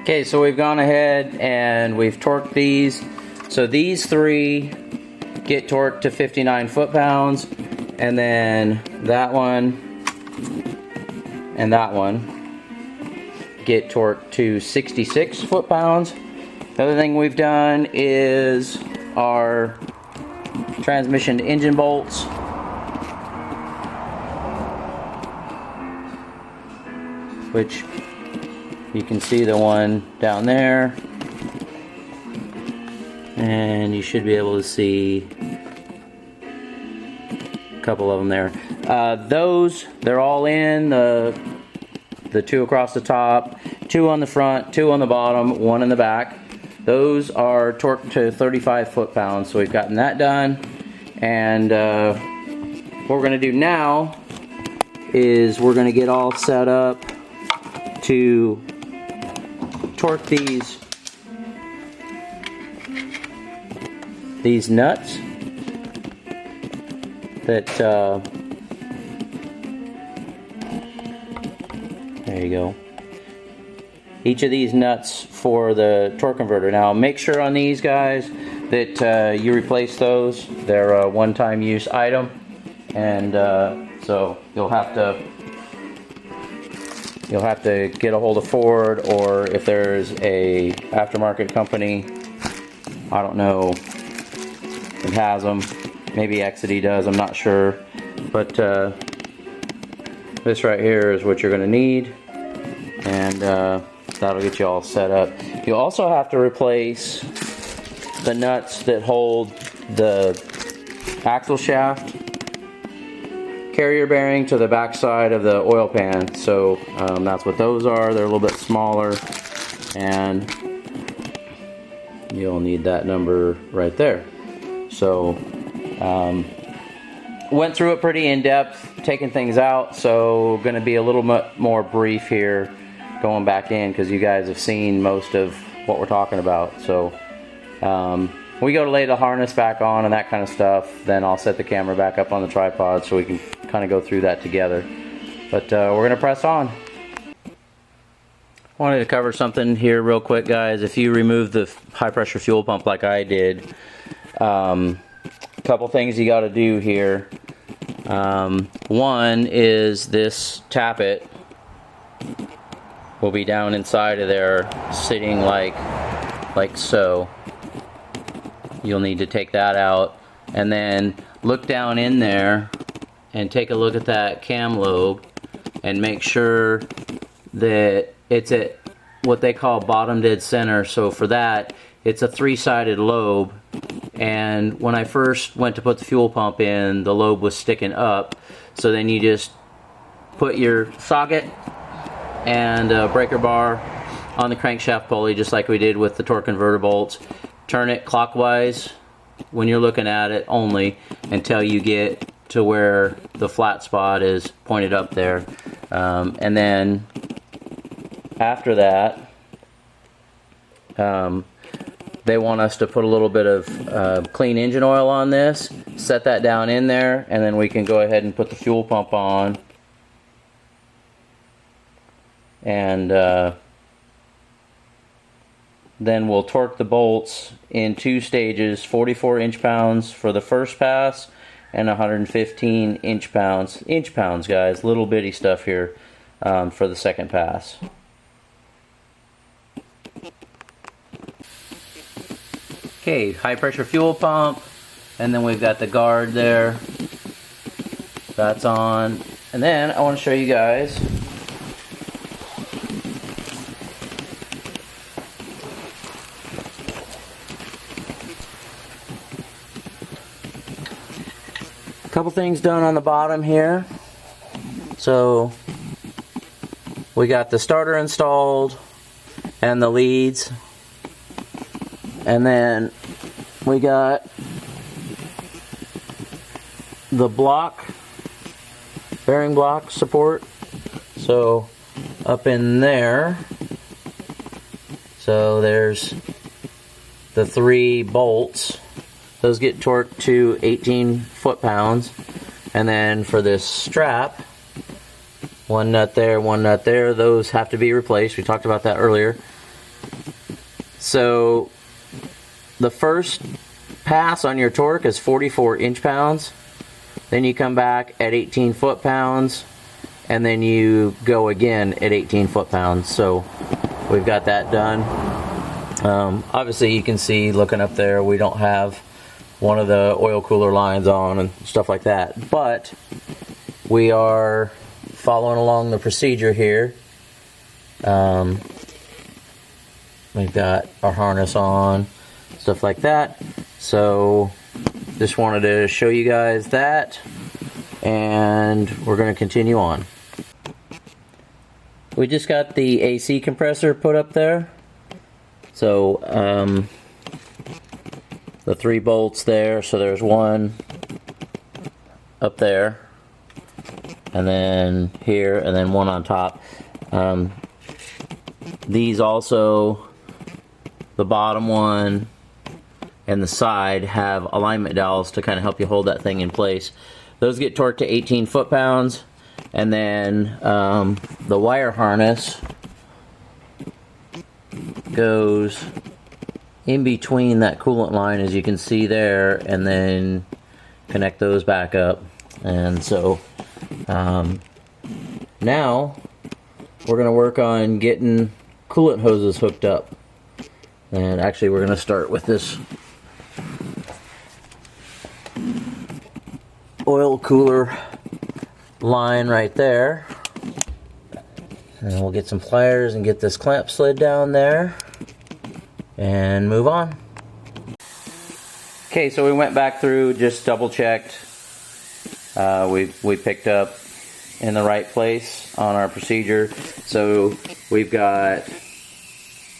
Okay, so we've gone ahead and we've torqued these. So these three get torqued to 59 foot-pounds, and then that one and that one get torqued to 66 foot-pounds. The other thing we've done is our transmission to engine bolts. Which you can see the one down there, and you should be able to see a couple of them there. Those, they're all in, the two across the top, two on the front, two on the bottom, one in the back. Those are torqued to 35 foot-pounds, so we've gotten that done. And what we're going to do now is we're going to get all set up to torque these nuts that there you go. Each of these nuts for the torque converter. Now make sure on these guys that you replace those. They're a one-time use item, and so you'll have to get a hold of Ford, or if there's a aftermarket company, I don't know, that has them. Maybe Exidy does, I'm not sure. But this right here is what you're going to need, and that'll get you all set up. You also have to replace the nuts that hold the axle shaft carrier bearing to the back side of the oil pan. So that's what those are. They're a little bit smaller, and you'll need that number right there. So went through it pretty in depth, taking things out, so going to be a little more brief here going back in, because you guys have seen most of what we're talking about. So we go to lay the harness back on and that kind of stuff, then I'll set the camera back up on the tripod so we can kind of go through that together. But we're going to press on. Wanted to cover something here real quick, guys. If you remove the high pressure fuel pump like I did, a couple things you got to do here. One is this tappet will be down inside of there, sitting like so. You'll need to take that out, and then look down in there and take a look at that cam lobe and make sure that it's at what they call bottom dead center. So for that, it's a three-sided lobe, and when I first went to put the fuel pump in, the lobe was sticking up. So then you just put your socket and a breaker bar on the crankshaft pulley, just like we did with the torque converter bolts. Turn it clockwise when you're looking at it only, until you get to where the flat spot is pointed up there. And then after that, they want us to put a little bit of clean engine oil on this, set that down in there, and then we can go ahead and put the fuel pump on. And then we'll torque the bolts in two stages, 44 inch-pounds for the first pass and 115 inch-pounds, guys, little bitty stuff here, for the second pass. Okay, high pressure fuel pump, and then we've got the guard there. That's on. And then I want to show you guys a couple things done on the bottom here. So we got the starter installed and the leads, and then we got the block, bearing block support, so up in there. So there's the three bolts. Those get torqued to 18 foot-pounds. And then for this strap, one nut there, those have to be replaced. We talked about that earlier. So the first pass on your torque is 44 inch-pounds. Then you come back at 18 foot-pounds, and then you go again at 18 foot-pounds. So we've got that done. Obviously you can see looking up there, we don't have one of the oil cooler lines on and stuff like that, but we are following along the procedure here. We've got our harness on, stuff like that. So just wanted to show you guys that, and we're going to continue on. We just got the AC compressor put up there. So the 3 bolts there, so there's one up there, and then here, and then one on top. These also, the bottom one and the side, have alignment dowels to kind of help you hold that thing in place. Those get torqued to 18 foot-pounds, and then the wire harness goes in between that coolant line, as you can see there, and then connect those back up. And so now we're going to work on getting coolant hoses hooked up. And actually we're going to start with this oil cooler line right there. And we'll get some pliers and get this clamp slid down there and move on. Okay, so we went back through, just double checked. We picked up in the right place on our procedure. So we've got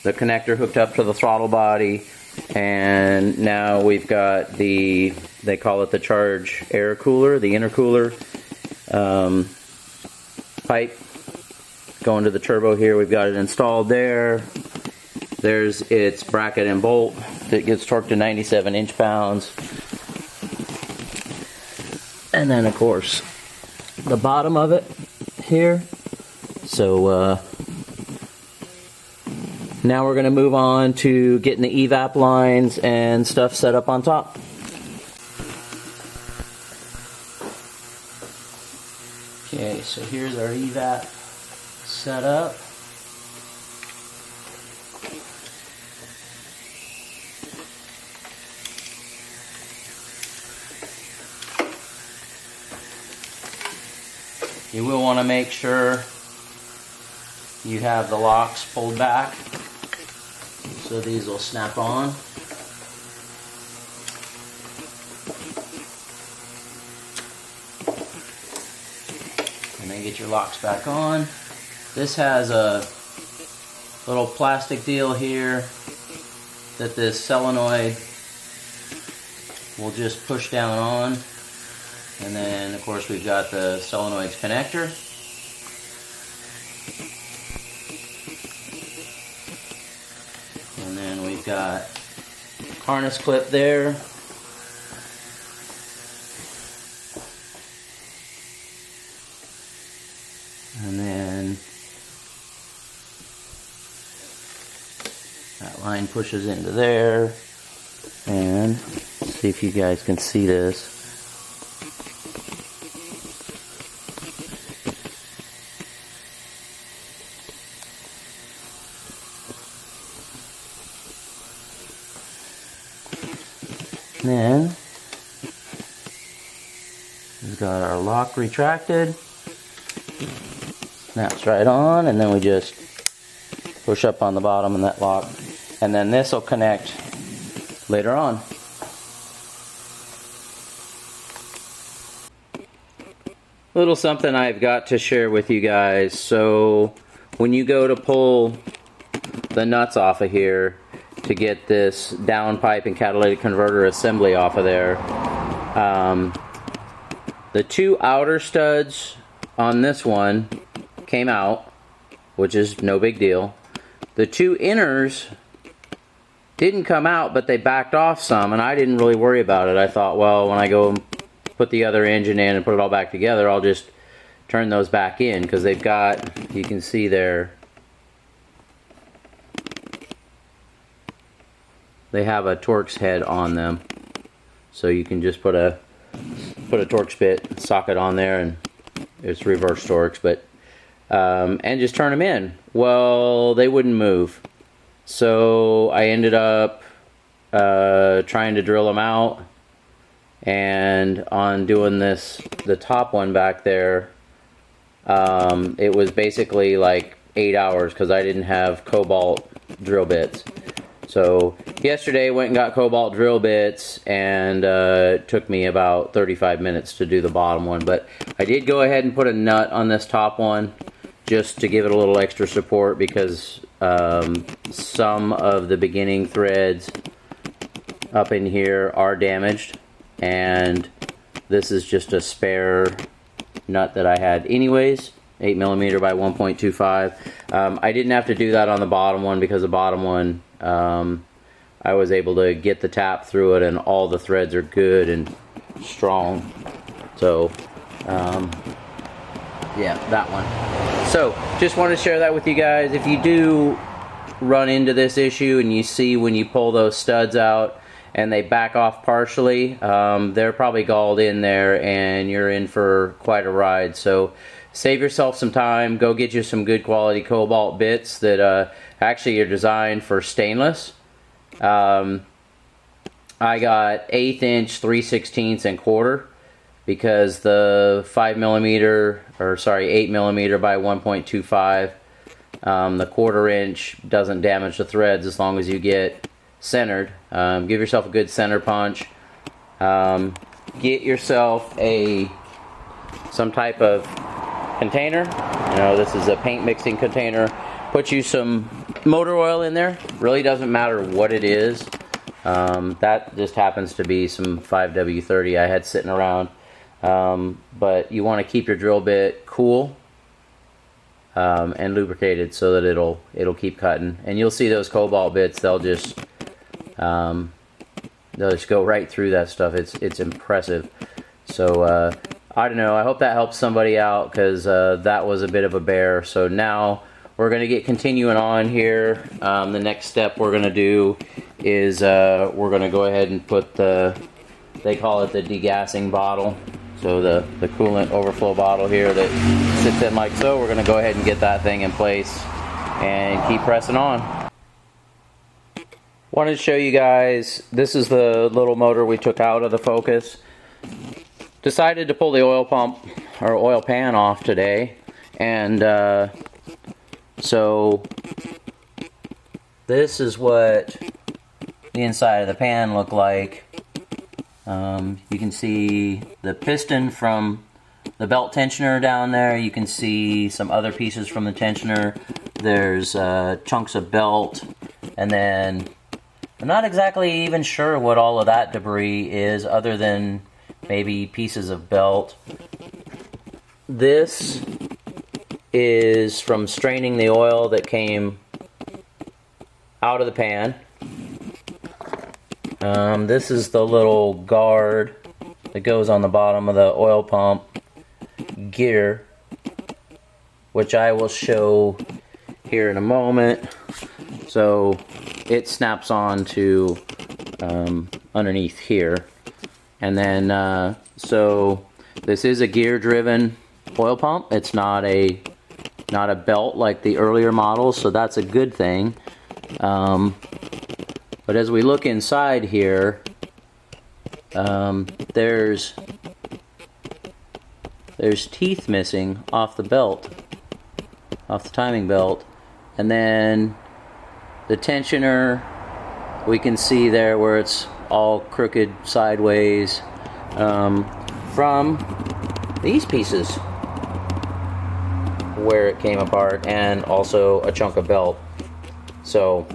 the connector hooked up to the throttle body, and now we've got the, they call it the charge air cooler, the intercooler pipe going to the turbo here. We've got it installed there. There's its bracket and bolt that gets torqued to 97 inch-pounds. And then of course the bottom of it here. So now we're going to move on to getting the evap lines and stuff set up on top. Okay, so here's our evap set up. You will want to make sure you have the locks pulled back so these will snap on. And then get your locks back on. This has a little plastic deal here that this solenoid will just push down on. And then of course we've got the solenoid's connector. And then we've got harness clip there. And then that line pushes into there. And let's see if you guys can see this. Then we've got our lock retracted, snaps right on, and then we just push up on the bottom and that lock, and then this will connect later on. Little something I've got to share with you guys. So when you go to pull the nuts off of here to get this downpipe and catalytic converter assembly off of there, the 2 outer studs on this one came out, which is no big deal. The 2 inners didn't come out, but they backed off some, and I didn't really worry about it. I thought, well, when I go and put the other engine in and put it all back together, I'll just turn those back in, because they've got, you can see there, they have a Torx head on them, so you can just put a Torx bit socket on there, and it's reverse Torx, but and just turn them in. Well, they wouldn't move, so I ended up trying to drill them out, and on doing this, the top one back there, it was basically like 8 hours because I didn't have cobalt drill bits. So yesterday went and got cobalt drill bits, and it took me about 35 minutes to do the bottom one. But I did go ahead and put a nut on this top one just to give it a little extra support, because some of the beginning threads up in here are damaged, and this is just a spare nut that I had anyways, 8mm by 1.25. I didn't have to do that on the bottom one, because the bottom one I was able to get the tap through it, and all the threads are good and strong. So yeah, that one. So just want to share that with you guys. If you do run into this issue and you see when you pull those studs out and they back off partially, they're probably galled in there, and you're in for quite a ride. So save yourself some time, go get you some good quality cobalt bits that actually are designed for stainless. I got 1/8 inch, 3/16 and quarter, because the 5mm, or sorry, 8mm by 1.25, the 1/4 inch doesn't damage the threads as long as you get centered. Give yourself a good center punch. Get yourself some type of container. You know, this is a paint mixing container. Put you some motor oil in there. Really doesn't matter what it is. That just happens to be some 5W30 I had sitting around. But you want to keep your drill bit cool and lubricated so that it'll keep cutting. And you'll see those cobalt bits, they'll just go right through that stuff. It's impressive. So I don't know, I hope that helps somebody out, because that was a bit of a bear. So now we're going to get continuing on here. The next step we're going to do is we're going to go ahead and put they call it the degassing bottle. So the coolant overflow bottle here that sits in like so, we're going to go ahead and get that thing in place and keep pressing on. Wanted to show you guys, this is the little motor we took out of the Focus. Decided to pull the oil pump or oil pan off today, and so this is what the inside of the pan looked like. You can see the piston from the belt tensioner down there. You can see some other pieces from the tensioner. There's chunks of belt, and then I'm not exactly even sure what all of that debris is, other than maybe pieces of belt. This is from straining the oil that came out of the pan. This is the little guard that goes on the bottom of the oil pump gear, which I will show here in a moment. So it snaps on to underneath here. And then, so this is a gear-driven oil pump. It's not a belt like the earlier models, so that's a good thing. But as we look inside here, there's teeth missing off the belt, off the timing belt, and then the tensioner, we can see there where it's all crooked sideways from these pieces where it came apart, and also a chunk of belt. So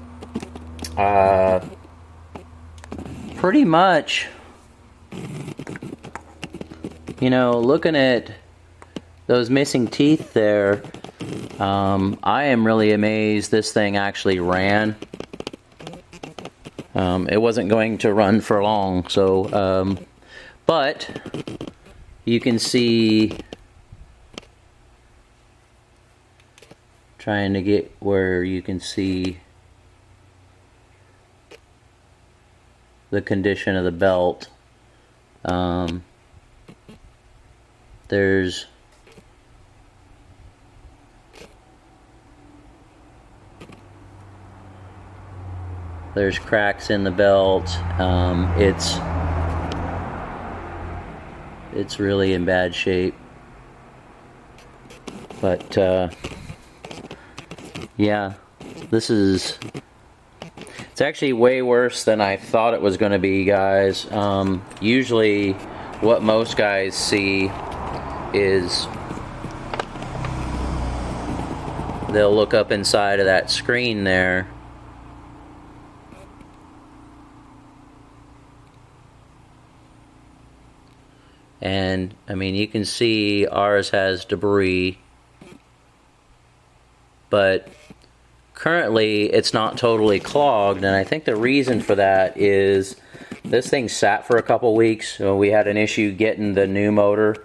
pretty much, you know, looking at those missing teeth there, I am really amazed this thing actually ran. It wasn't going to run for long, so but you can see, trying to get where you can see the condition of the belt. There's cracks in the belt. It's really in bad shape. But yeah, it's actually way worse than I thought it was going to be, guys. Usually what most guys see is they'll look up inside of that screen there, and I mean, you can see ours has debris, but currently it's not totally clogged, and I think the reason for that is this thing sat for a couple weeks. So we had an issue getting the new motor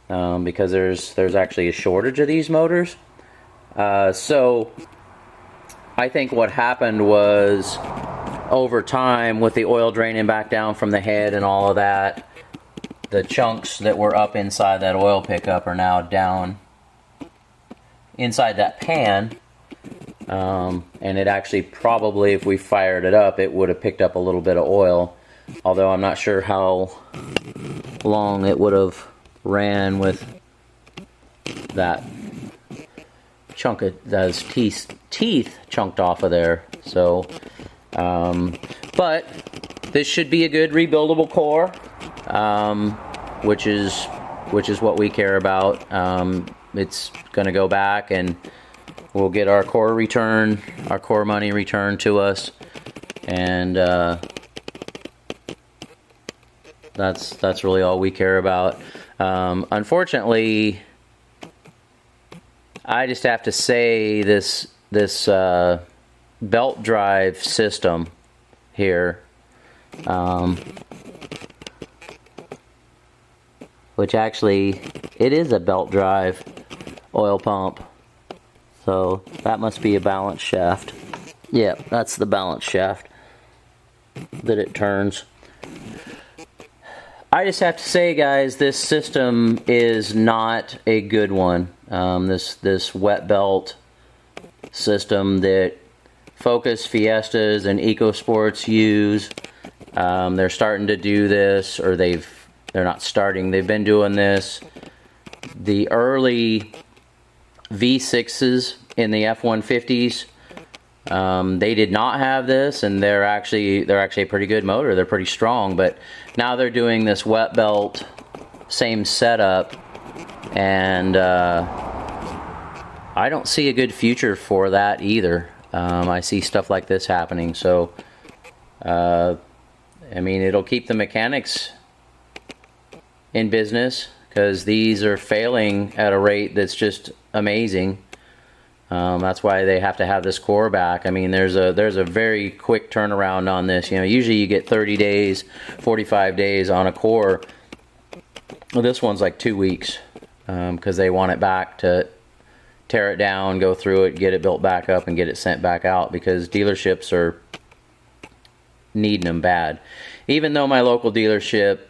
because there's actually a shortage of these motors. So I think what happened was, over time, with the oil draining back down from the head and all of that, the chunks that were up inside that oil pickup are now down inside that pan. And it actually probably, if we fired it up, it would have picked up a little bit of oil. Although I'm not sure how long it would have ran with that chunk of those teeth chunked off of there. So, but this should be a good rebuildable core, which is what we care about. It's going to go back, and we'll get our core money returned to us, and that's really all we care about. Unfortunately, I just have to say this belt drive system here, which actually it is a belt drive oil pump, so that must be a balance shaft. Yeah, that's the balance shaft that it turns. I just have to say, guys, this system is not a good one. This wet belt system that Focus, Fiestas, and EcoSports use, they're starting to do this, or they're not starting, they've been doing this. The early V6s in the F-150s, they did not have this, and they're actually a pretty good motor. They're pretty strong, but now they're doing this wet belt, same setup, and I don't see a good future for that either. I see stuff like this happening, so I mean, it'll keep the mechanics in business, because these are failing at a rate that's just amazing. That's why they have to have this core back. I mean, there's a very quick turnaround on this. You know, usually you get 30 days, 45 days on a core. Well, this one's like 2 weeks, because they want it back to tear it down, go through it, get it built back up, and get it sent back out, because dealerships are needing them bad. Even though my local dealership,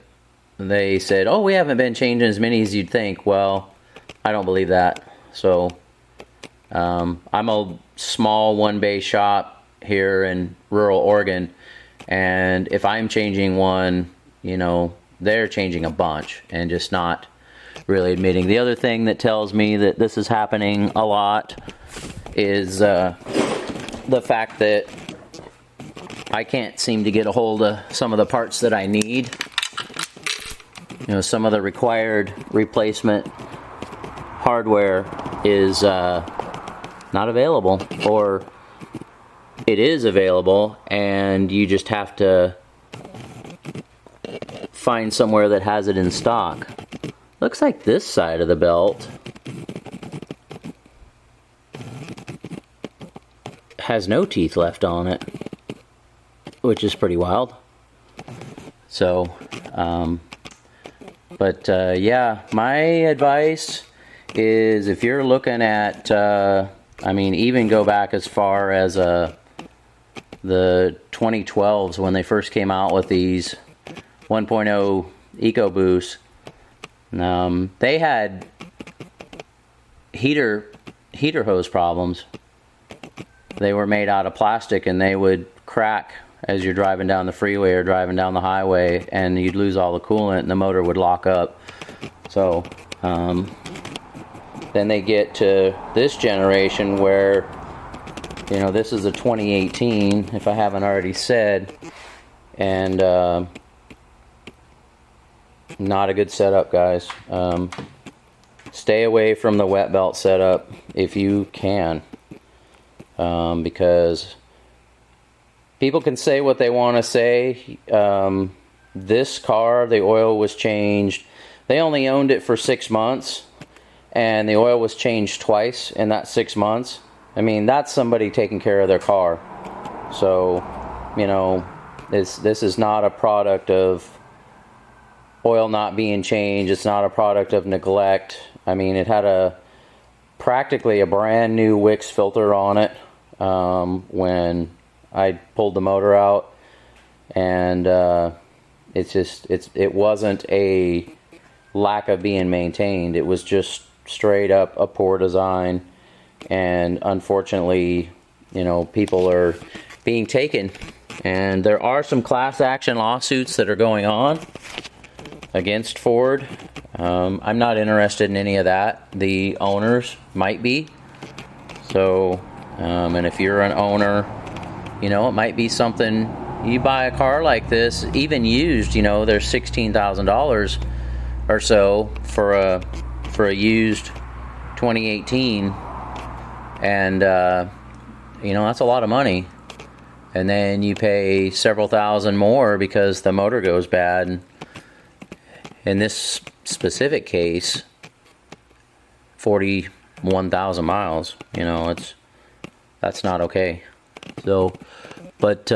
they said, oh, we haven't been changing as many as you'd think. Well, I don't believe that. So I'm a small one-bay shop here in rural Oregon, and if I'm changing one, you know, they're changing a bunch and just not really admitting. The other thing that tells me that this is happening a lot is the fact that I can't seem to get a hold of some of the parts that I need. You know, some of the required replacement hardware is not available, or it is available and you just have to find somewhere that has it in stock. Looks like this side of the belt has no teeth left on it, which is pretty wild. So, yeah, my advice is, if you're looking at, I mean, even go back as far as a the 2012s when they first came out with these 1.0 EcoBoosts. They had heater hose problems. They were made out of plastic and they would crack as you're driving down the freeway or driving down the highway, and you'd lose all the coolant and the motor would lock up. So then they get to this generation where, you know, this is a 2018, if I haven't already said, and not a good setup, guys. Stay away from the wet belt setup if you can, because people can say what they want to say. This car, the oil was changed. They only owned it for 6 months, and the oil was changed twice in that 6 months. I mean, that's somebody taking care of their car. So, you know, this is not a product of oil not being changed. It's not a product of neglect. I mean, it had practically a brand new Wix filter on it when I pulled the motor out, and it wasn't a lack of being maintained. It was just straight up a poor design, and unfortunately, you know, people are being taken, and there are some class action lawsuits that are going on against Ford. I'm not interested in any of that. The owners might be. So, and if you're an owner, you know, it might be something. You buy a car like this, even used, you know, there's $16,000 or so for a used 2018, and you know, that's a lot of money. And then you pay several thousand more because the motor goes bad. And in this specific case, 41,000 miles. You know, that's not okay. So, but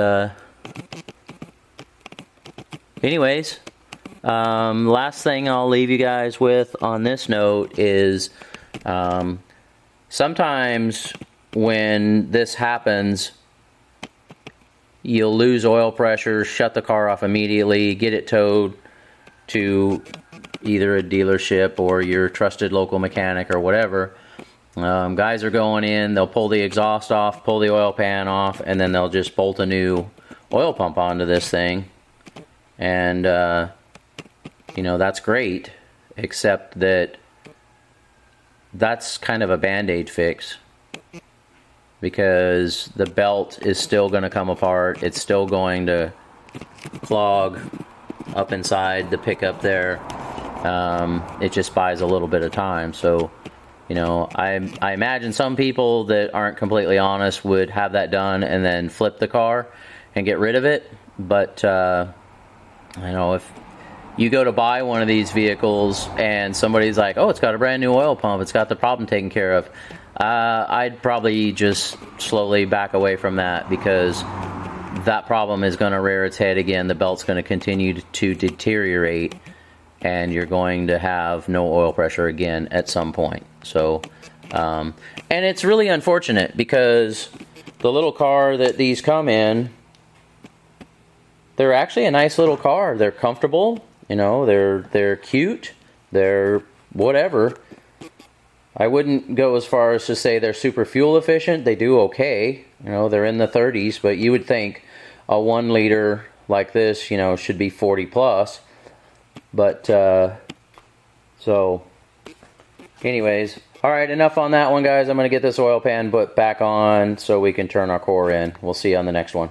anyways, last thing I'll leave you guys with on this note is sometimes when this happens, you'll lose oil pressure, shut the car off immediately, get it towed to either a dealership or your trusted local mechanic or whatever. Guys are going in, they'll pull the exhaust off, pull the oil pan off, and then they'll just bolt a new oil pump onto this thing. And you know, that's great, except that that's kind of a band-aid fix, because the belt is still going to come apart. It's still going to clog up inside the pickup there. It just buys a little bit of time. So, you know, I imagine some people that aren't completely honest would have that done and then flip the car and get rid of it. But I know if you go to buy one of these vehicles and somebody's like, oh, it's got a brand new oil pump, it's got the problem taken care of, I'd probably just slowly back away from that, because that problem is going to rear its head again. The belt's going to continue to deteriorate, and you're going to have no oil pressure again at some point. So, and it's really unfortunate, because the little car that these come in, they're actually a nice little car. They're comfortable, you know, they're cute, they're whatever. I wouldn't go as far as to say they're super fuel efficient. They do okay, you know, they're in the 30s, but you would think a 1 liter like this, you know, should be 40 plus. But so anyways, all right, enough on that one, guys. I'm going to get this oil pan put back on so we can turn our core in. We'll see you on the next one.